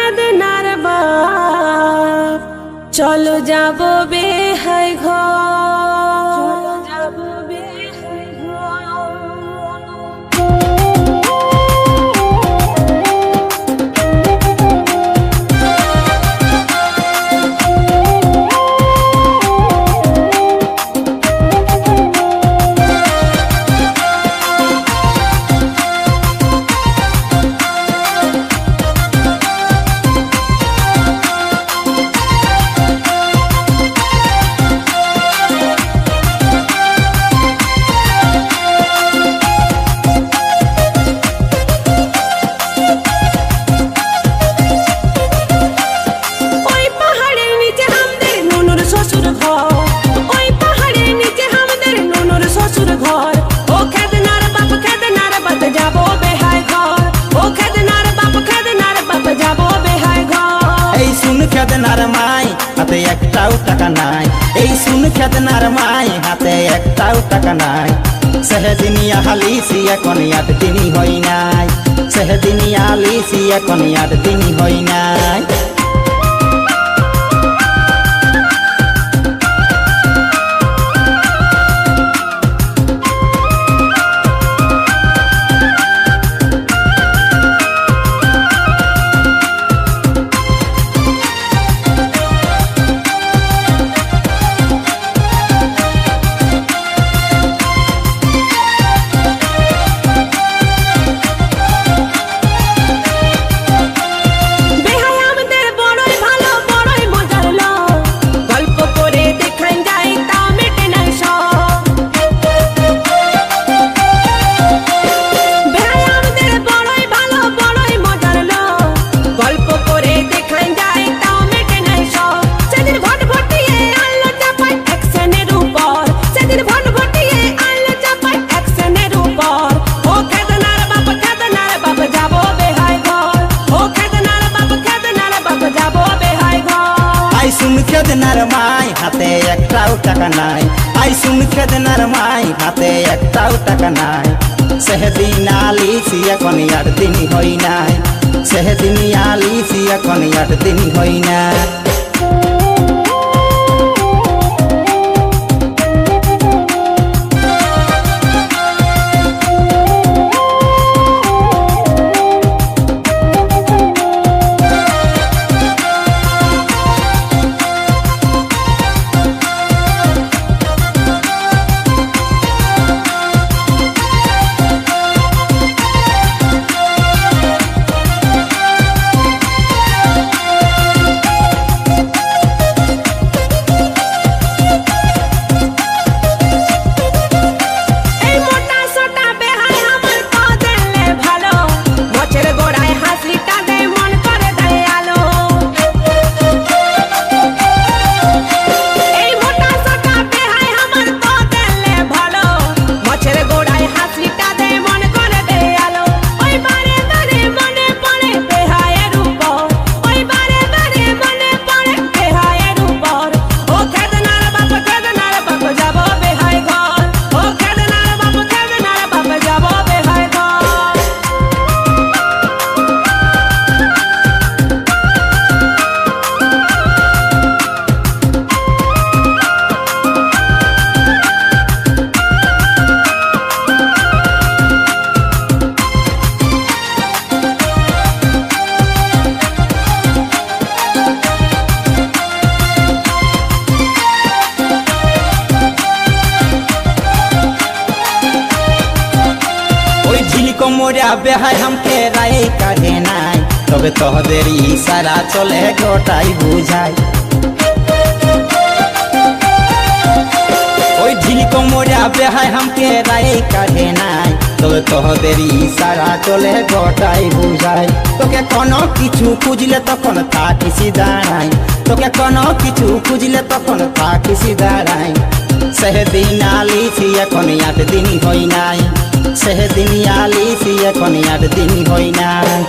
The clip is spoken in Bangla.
খেদনার বাপ চলো যাবো বেহাই ঘর যাবো বেহাই খেদনার মাই হাতে একটাও টাকা নাই, এই শুন খেদনার মাই হাতে একটাও টাকা নাই। সেদিনিয়া হালিসি এখন 8 দিনই হই নাই, সেদিনিয়া হালিসি এখন 8 দিনই হই নাই। খেদনার মাই হাতে একটাও টাকা নাই, আই শুন খেদনার মাই হাতে একটাও টাকা নাই। সেদিন আলিসি এখন 8 দিনই হই নাই, সেদিন আলিসি এখন 8 দিনই হই নাই। মোরা বেহাই हमके রাই কাহে নাই, তবে তোদের ইশারা চলে গোটাই বুঝাই। ওই ঝিলিকো মোরা বেহাই हमके রাই কাহে নাই, তবে তোদের ইশারা চলে গোটাই বুঝাই। তোকে কোনো কিছু খুঁজলে তখন থাকিস দাঁড়াই, তোকে কোনো কিছু খুঁজলে তখন থাকিস দাঁড়াই। সেদিন আলিসি এখন 8 দিনই হই নাই, সেদিন আলিসি এখন 8 দিনই হই নাই।